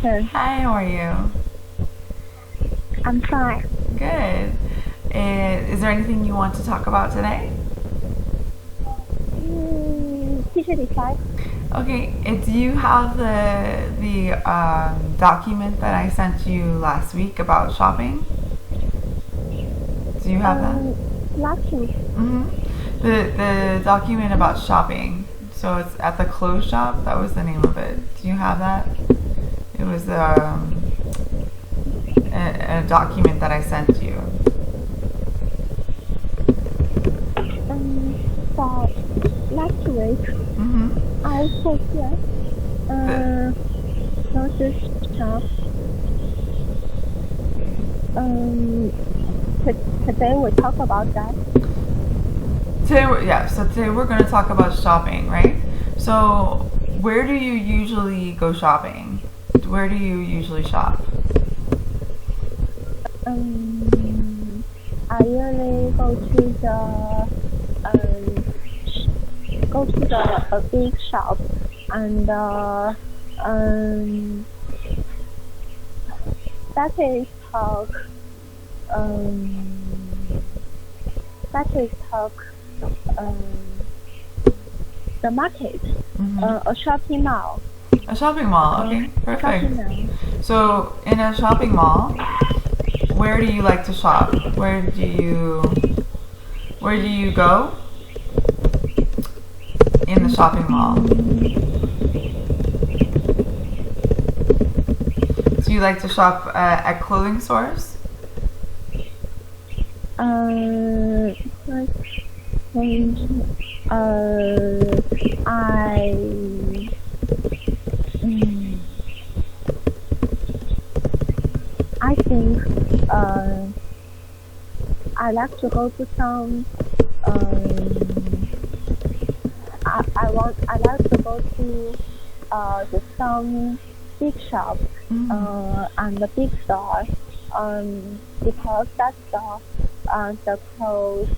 Hello. Hi, how are you? I'm fine. Good. Is there anything you want to talk about today? 继续理财。Okay. Do you have the document that I sent you last week about shopping? Do you have that? Last week. The document about shopping. So it's at the clothes shop. That was the name of it. Do you have that? It was a document that I sent you. For last week, I forget. Grocery shop. Today we talk about that. So today we're going to talk about shopping, right? So where do you usually go shopping? Where do you usually shop? I usually go to the a big shop and that is talk that is talk um, the market, a shopping mall. A shopping mall. Okay, perfect. Shopping mall. So in a shopping mall, where do you like to shop? Where do you go in the shopping mall? Do you like to shop at clothing stores? I think I like to go to some. I like to go to some big shop and the big store because that store the clothes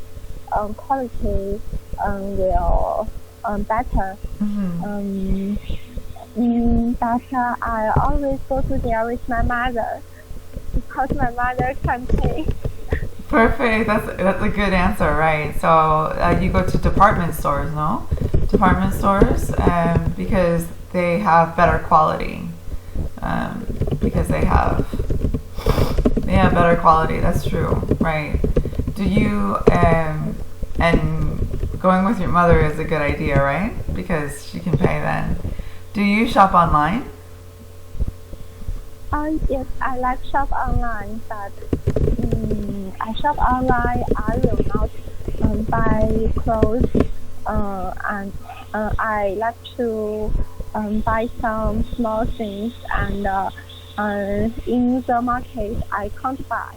quality will better. But I always go to there with my mother because my mother can pay. Perfect. That's a good answer, right? So you go to department stores, no? Department stores because they have better quality. Because they have better quality. That's true, right? Do you and going with your mother is a good idea, right? Because she can pay then. Do you shop online? Yes, I like shop online, but I shop online. I will not buy clothes, and I like to buy some small things. And in the market, I can't buy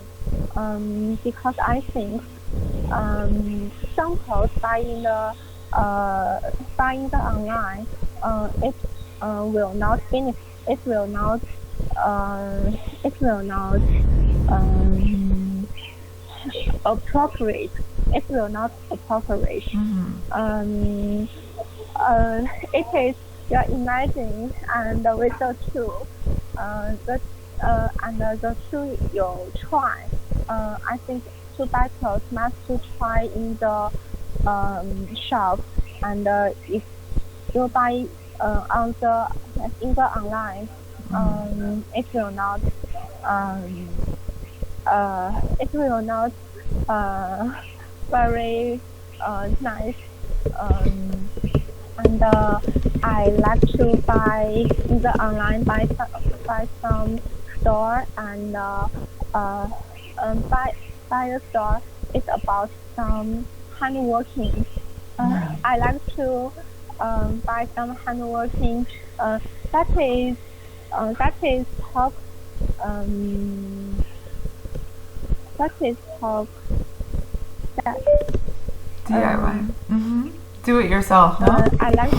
because I think some clothes buying the online, it will not benefit. It will not appropriate. It will not appropriate. It is your imagine and with the two, the two you try. I think to buy clothes must to try in the shop, and if you buy on the in the online, it will not very nice. And I like to buy in the online buy some store and buy a store. It's about some handworking. I like to buy some handworking. That is talk. That is talk that DIY. Do it yourself, no? I like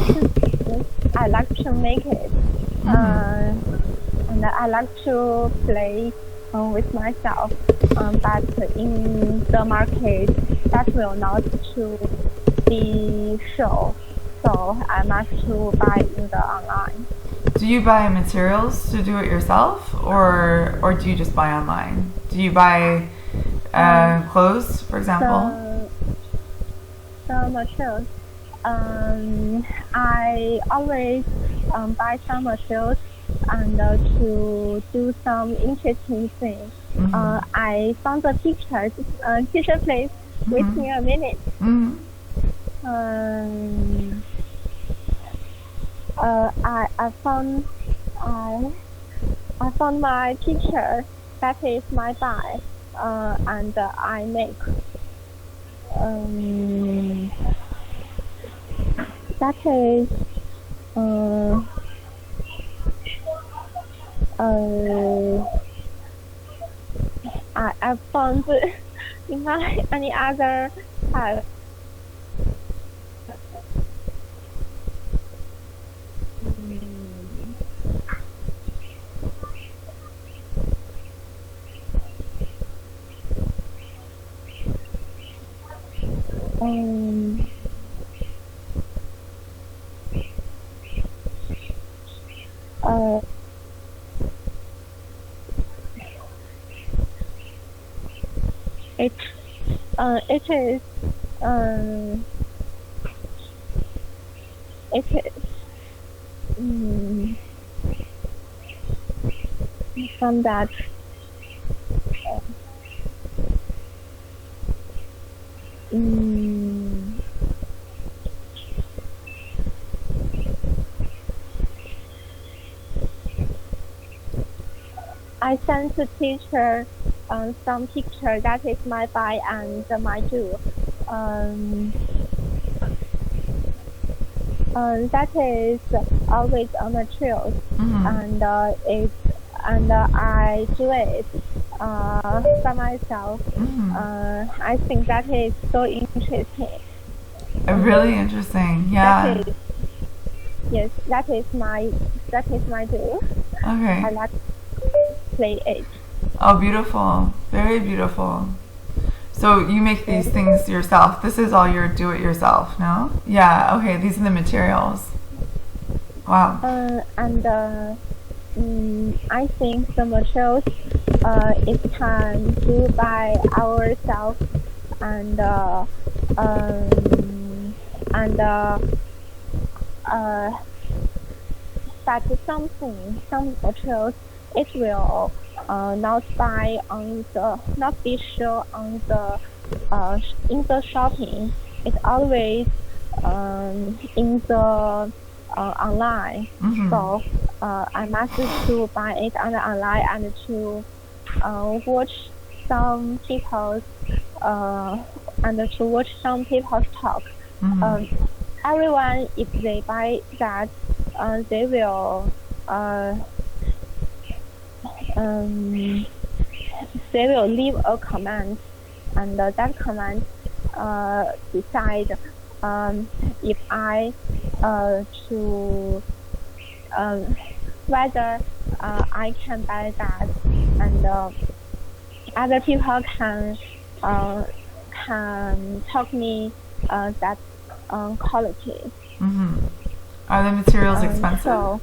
to make it, and I like to play with myself. But in the market, that will not to be show. So I must to buy in the online. Do you buy materials to do it yourself, or do you just buy online? Do you buy clothes, for example? The materials. I always buy some materials and to do some interesting things. I found the pictures. Teacher, please wait me a minute. I found my picture. That is my buy, and I make. That is I found in my any other type. It is from that. I sent to teacher some picture. That is my buy and my do. That is always a materials, and I do it by myself. I think that is so interesting. Really interesting, yeah. Yes, that is my do. Okay. I like to play it. Oh, beautiful. Very beautiful. So you make these things yourself. This is all your do-it-yourself, no? Yeah, okay. These are the materials. Wow. I think the materials it can do by ourselves but some materials it will not be sure on the in the shopping. It's always in the online. So I must to buy it on the online and to watch some people's talk. Everyone, if they buy that, they will leave a comment, and that comment decide if I to whether I can buy that, and other people can talk me that quality. Are the materials expensive? So,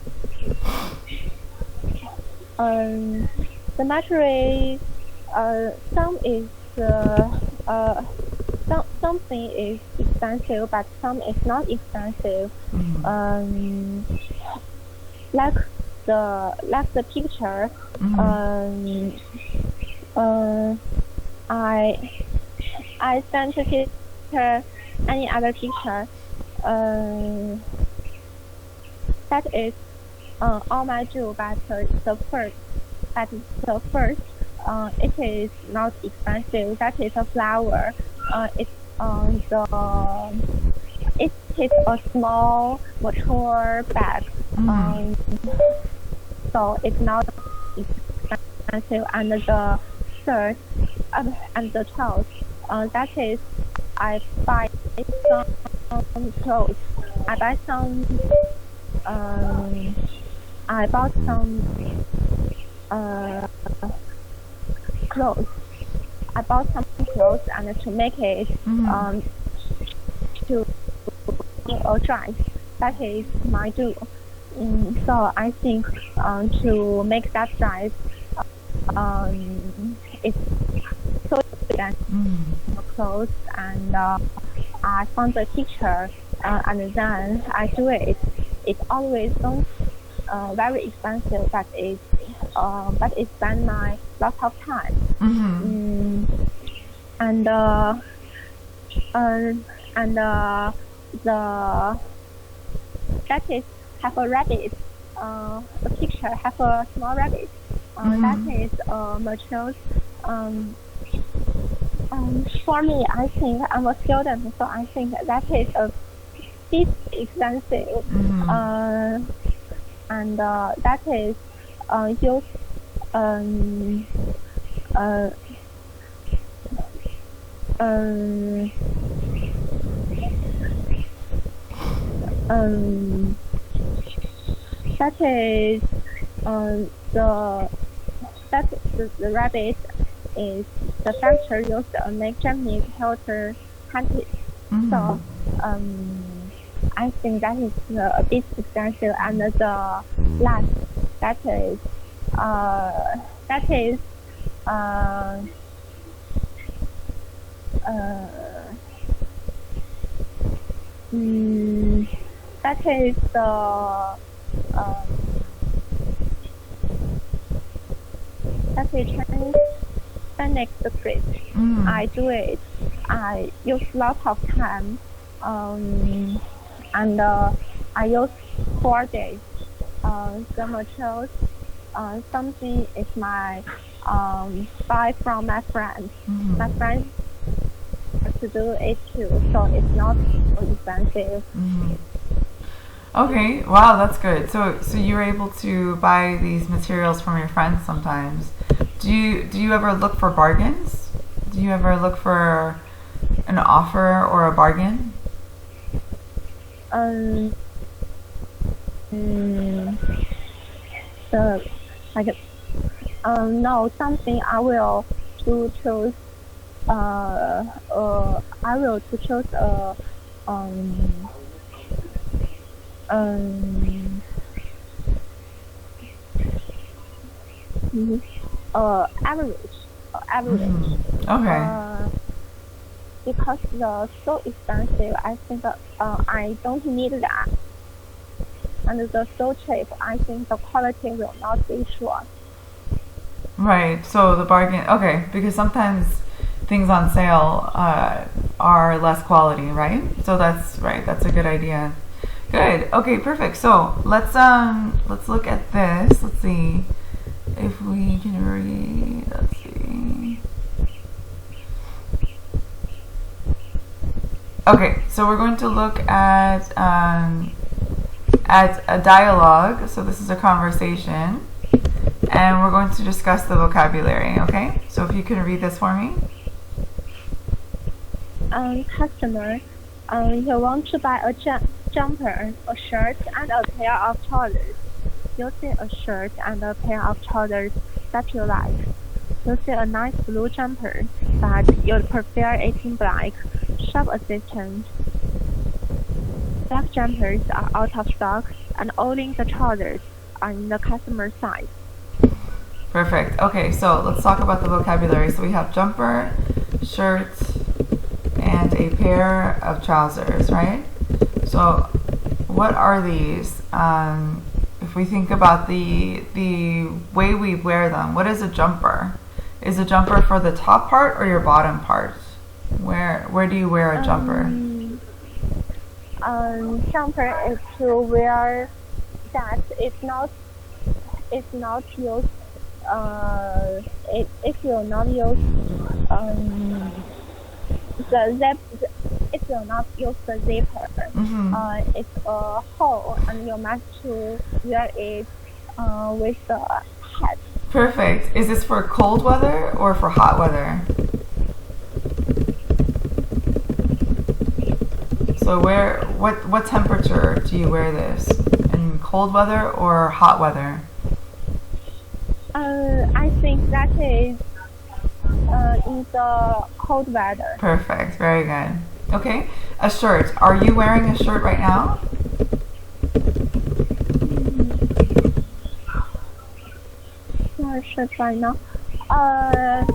the material, some is something is expensive, but some is not expensive. Like the picture. I sent a picture, any other picture. That is all my do, but the first, it is not expensive. That is a flower. It is a small mature bag. So it's not expensive. And the third and the 12th, that is I buy some clothes. I bought some clothes. I bought some clothes and to make it to or dry. That is my do. So I think to make that size, it's so expensive clothes, and I found the teacher, and then I do it. It's always don't very expensive, but it spend my lot of time. And the that is have a rabbit. The picture have a small rabbit. That is materials. For me, I think I'm a student, so I think that is a bit expensive. And that is used that is the rabbit is the factory used to make Japanese helter panties. So I think that is a bit expensive, and the last that is that is Chinese script. I do it. I use lot of time, and I use 4 days. The materials, something is my buy from my friends. My friends have to do it too, so it's not so expensive. Okay, wow, that's good. So you're able to buy these materials from your friends sometimes. Do you ever look for bargains? Do you ever look for an offer or a bargain? No, something I will to choose. I will to choose average. Okay. Because the so expensive, I think I don't need that. And the so cheap, I think the quality will not be sure. Right. So the bargain. Okay, because sometimes things on sale are less quality, right? So that's right. That's a good idea. Good. Okay. Perfect. So let's look at this. Let's see if we can read. Let's see. Okay. So we're going to look at a dialogue. So this is a conversation. And we're going to discuss the vocabulary, okay? So if you can read this for me. Customer, you want to buy a jumper, a shirt, and a pair of trousers. You see a shirt and a pair of trousers that you like. You see a nice blue jumper, but you'd prefer it in black. Shop assistant. Black jumpers are out of stock, and only the trousers are in the customer size. Perfect. Okay, so let's talk about the vocabulary. So we have jumper, shirt, and a pair of trousers, right? So what are these? If we think about the way we wear them, what is a jumper? Is a jumper for the top part or your bottom part? Where do you wear a jumper? Jumper is to wear that it's not used. If you not use the zip, it will not use the zipper. It's a hole, and you must to wear it with the hat. Perfect. Is this for cold weather or for hot weather? So what temperature do you wear this? In cold weather or hot weather? I think that is in the cold weather. Perfect. Very good. Okay. A shirt. Are you wearing a shirt right now? shirt right now. Uh,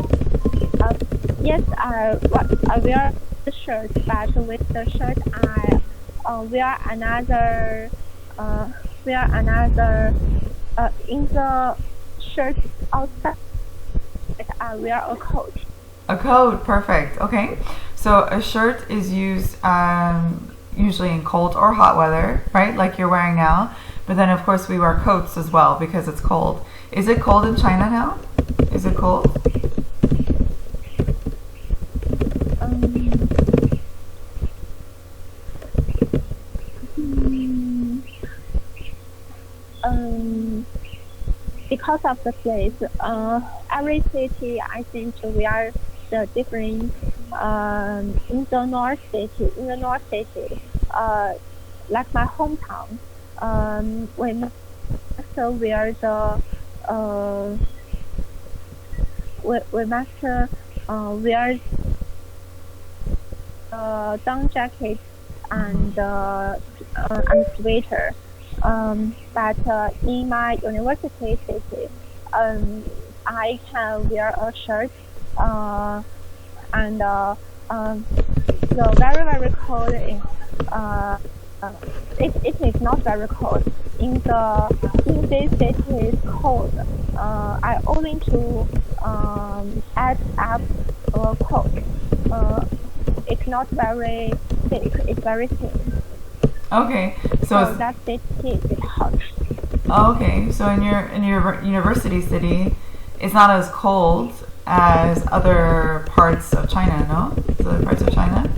yes, I wear the shirt, but with the shirt I wear another in the shirt outside I wear a coat. A coat, perfect. Okay. So a shirt is used usually in cold or hot weather, right? Like you're wearing now. But then, of course, we wear coats as well because it's cold. Is it cold in China now? Is it cold? Because of the place, every city I think we are the different. In the north city, like my hometown, we must wear the we must wear down jacket and sweater. But in my university city, I can wear a shirt and the very cold in it is not very cold in this city is cold. I only to add up a coat. It's not very thick, it's very thin. Okay, So that city is hot. okay. So in your university city, it's not as cold as other parts of China, no? Other parts of China.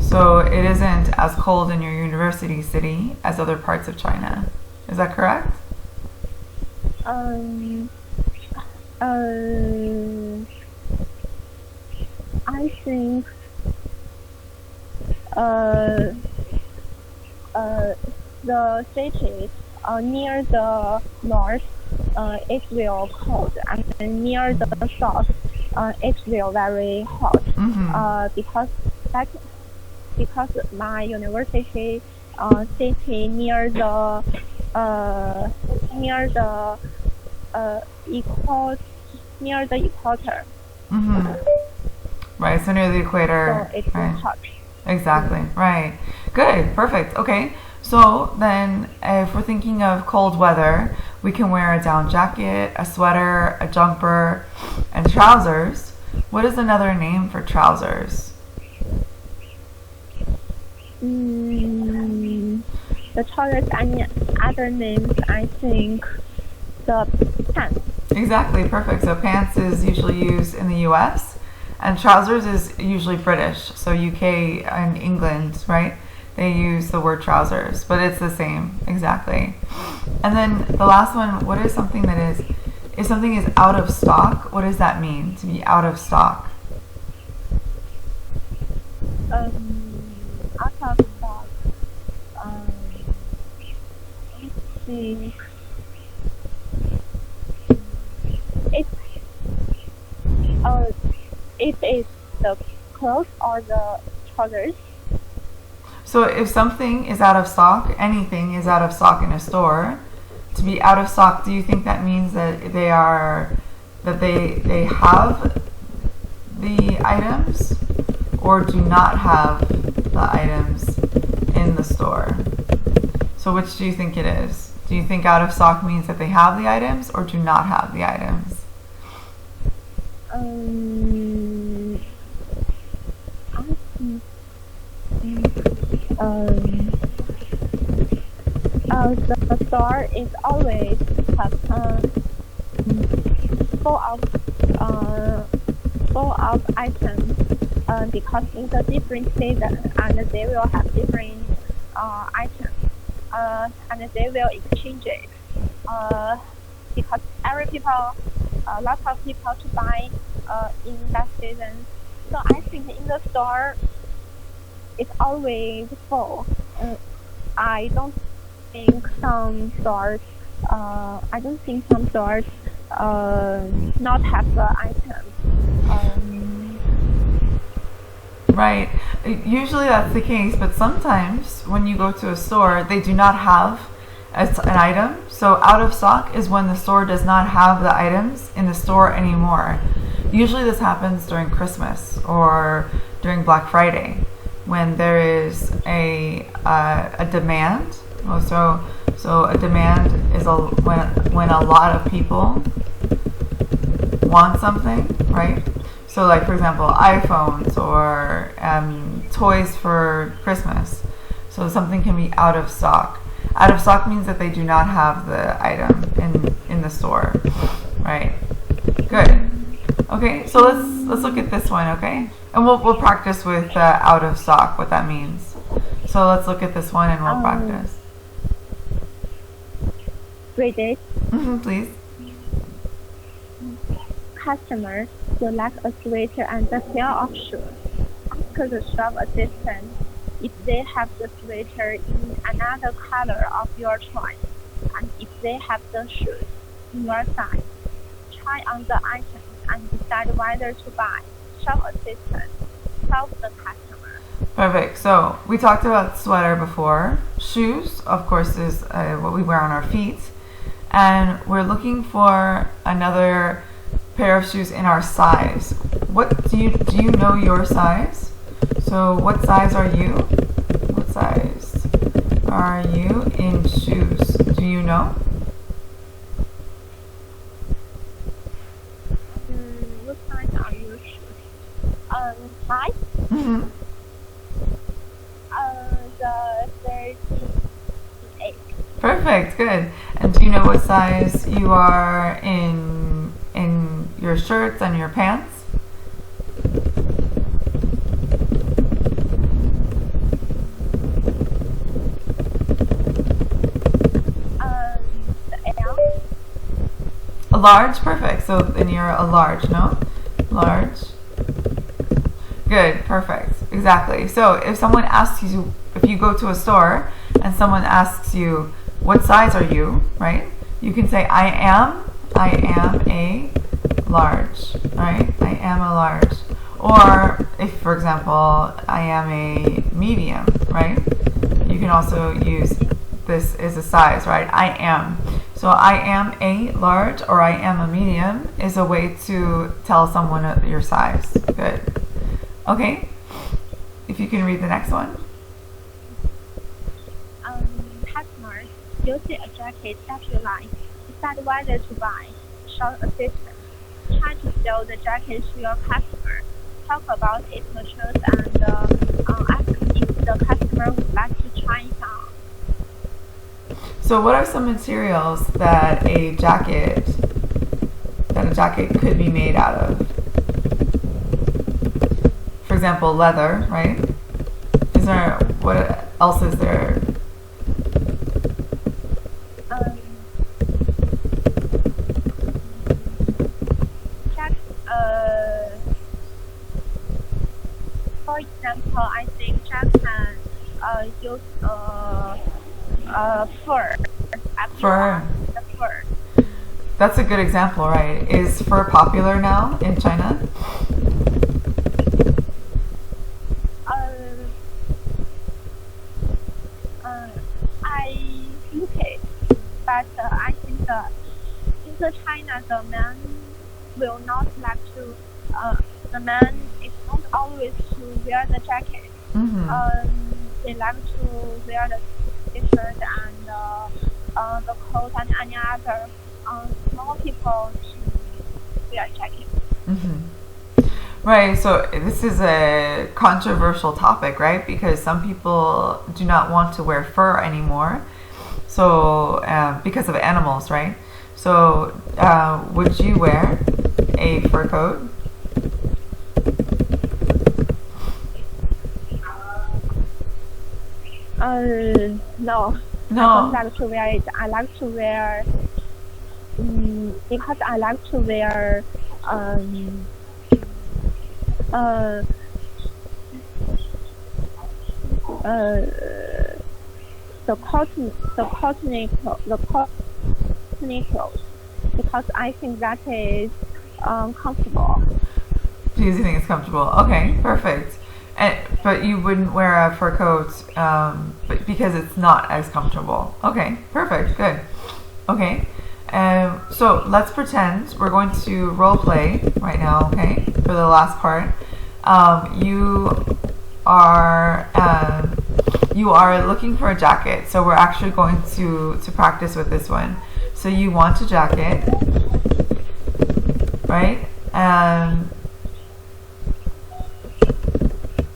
So it isn't as cold in your university city as other parts of China. Is that correct? I think the cities near the north it will cold and near the south it will very hot. Because my university city near the equator. Right, so near the equator. So it's right. hot. Exactly. Right. Good. Perfect. Okay. So then, if we're thinking of cold weather, we can wear a down jacket, a sweater, a jumper, and trousers. What is another name for trousers? The trousers and other names, I think the pants. Exactly. Perfect. So pants is usually used in the U.S. and trousers is usually British. So UK and England, right? They use the word trousers, but it's the same. Exactly. And then the last one, what is something that is, if something is out of stock, what does that mean, to be out of stock? Out of stock. I think it is the clothes or the trousers. So if something is out of stock, anything is out of stock in a store, to be out of stock, do you think that means that they have the items or do not have the items in the store? So which do you think it is? Do you think out of stock means that they have the items or do not have the items? The store is always full of items because in the different season and they will have different items and they will exchange it because a lot of people to buy in that season. So I think in the store it's always full. I don't think some stores not have the items. Right. Usually that's the case, but sometimes when you go to a store, they do not have as an item. So out of stock is when the store does not have the items in the store anymore. Usually this happens during Christmas or during Black Friday when there is a demand. So a demand is when a lot of people want something, right? So like for example, iPhones or toys for Christmas. So something can be out of stock. Out of stock means that they do not have the item in the store, right? Good. Okay, so let's look at this one, okay? And we'll practice with out of stock, what that means. So let's look at this one and we'll practice. Read it. Please. Customer select a sweater and a pair of shoes. Ask the shop assistant if they have the sweater in another color of your choice, and if they have the shoes in your size. Try on the items and decide whether to buy. Shop assistant help the customer. Perfect. So we talked about sweater before. Shoes, of course, is what we wear on our feet. And we're looking for another pair of shoes in our size. What do you know your size? So what size are you? What size are you in shoes? Do you know? What size are your shoes? Size? The 38. Perfect. Good. And do you know what size you are in your shirts and your pants? L. A large? Perfect. So then you're a large, no? Large. Good. Perfect. Exactly. So if someone asks you, if you go to a store and someone asks you, what size are you, right? You can say, I am a large, right? I am a large. Or if, for example, I am a medium, right? You can also use this as a size, right? I am. So I am a large or I am a medium is a way to tell someone your size. Good. Okay. If you can read the next one. Customer, you see a jacket that you like. Decide whether to buy. Shop assistant. Try to sell the jacket to your customer. Talk about its materials and ask if the customer would like to try it on. So what are some materials that a jacket could be made out of? For example, leather, right? What else is there? For example, I think Jack can use fur. Fur. The fur. That's a good example, right? Is fur popular now in China? I look it, but I think in China the man will not like to. The man is not always to wear the jacket. They like to wear the t-shirt and the coat and any other small people to wear jacket. Right, so this is a controversial topic, right? Because some people do not want to wear fur anymore, so because of animals, right? So would you wear a fur coat? No. No. I don't like to wear it. I like to wear because I like to wear the cottony clothes because I think that is comfortable. Because you think it's comfortable. Okay, perfect. But you wouldn't wear a fur coat but because it's not as comfortable. Okay, perfect, good. Okay, so let's pretend we're going to role play right now, okay, for the last part. You are looking for a jacket, so we're actually going to practice with this one. So you want a jacket, right?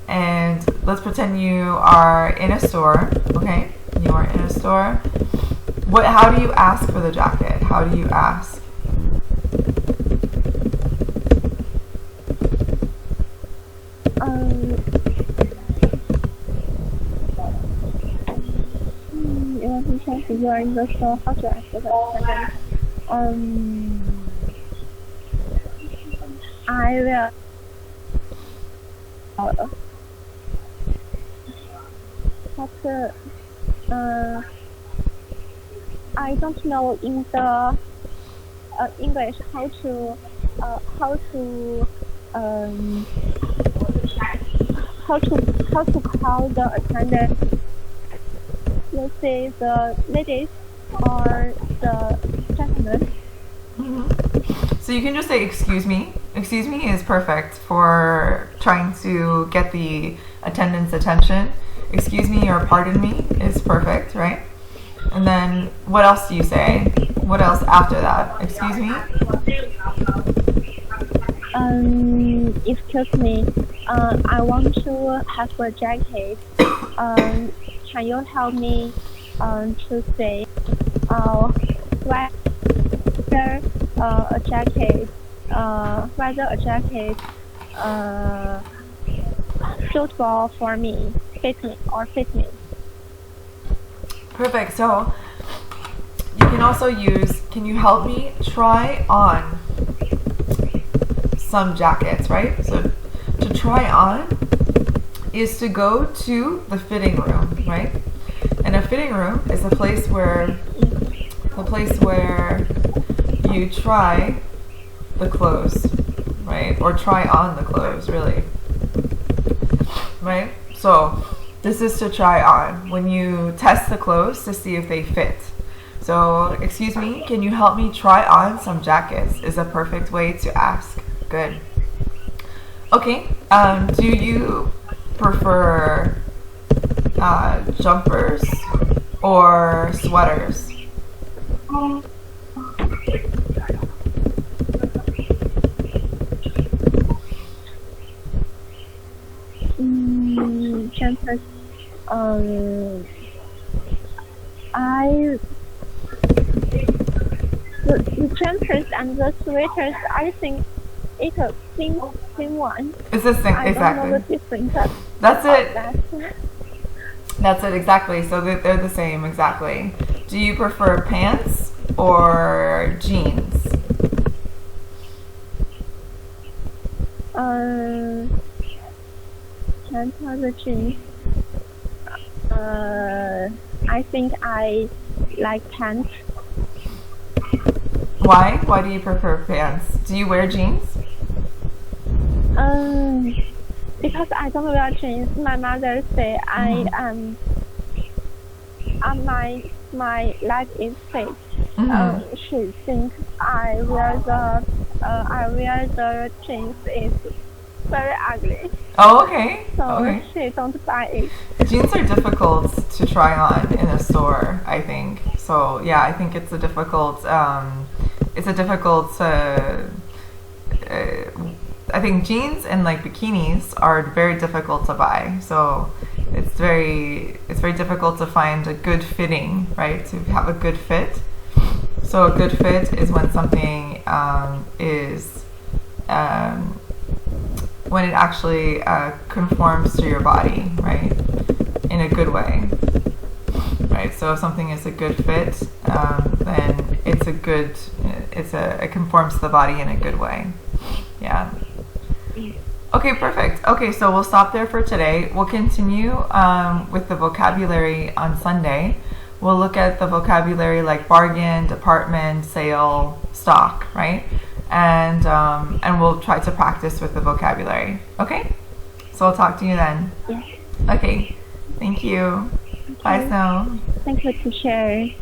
And let's pretend you are in a store, okay? You are in a store. How do you ask for the jacket? How do you ask? If you are in the store, how to ask for the jacket? I will. But I don't know in the English how to call the attendant. Let's say the ladies or the gentlemen. So you can just say excuse me. Excuse me is perfect for trying to get the attendant's attention. Excuse me or pardon me is perfect, right? And then what else do you say? What else after that? Excuse me? Excuse me. I want to have a jacket. Can you help me to say whether a jacket suitable for me, fit me? Perfect. So you can also use, can you help me try on some jackets, right? So to try on is to go to the fitting room, right? And a fitting room is a place where you try the clothes, right? Or try on the clothes, really, right? So this is to try on, when you test the clothes to see if they fit. So, excuse me, can you help me try on some jackets is a perfect way to ask. Good. Okay, do you prefer jumpers or sweaters? Jumpers. The jumpers and the sweaters, I think it's a same one. It's the same, exactly. I don't know the difference. That's it. That's it, exactly. So they're the same, exactly. Do you prefer pants or jeans? Pants or the jeans? I think I like pants. Why? Why do you prefer pants? Do you wear jeans? Because I don't wear jeans. My mother say my leg is fit. She thinks I wear the jeans is very ugly. Oh, okay. So okay. She don't buy it. Jeans are difficult to try on in a store, I think. So yeah, I think it's a difficult. I think jeans and like bikinis are very difficult to buy. So it's very difficult to find a good fitting, right? To have a good fit. So a good fit is when something when it actually conforms to your body, right? In a good way, right? So if something is a good fit, then it conforms to the body in a good way. Yeah. Okay, perfect. Okay, so we'll stop there for today. We'll continue with the vocabulary on Sunday. We'll look at the vocabulary like bargain, department, sale, stock, right? And we'll try to practice with the vocabulary. Okay? So I'll talk to you then. Yes. Okay. Thank you. Bye, Snow. Thank you, teacher.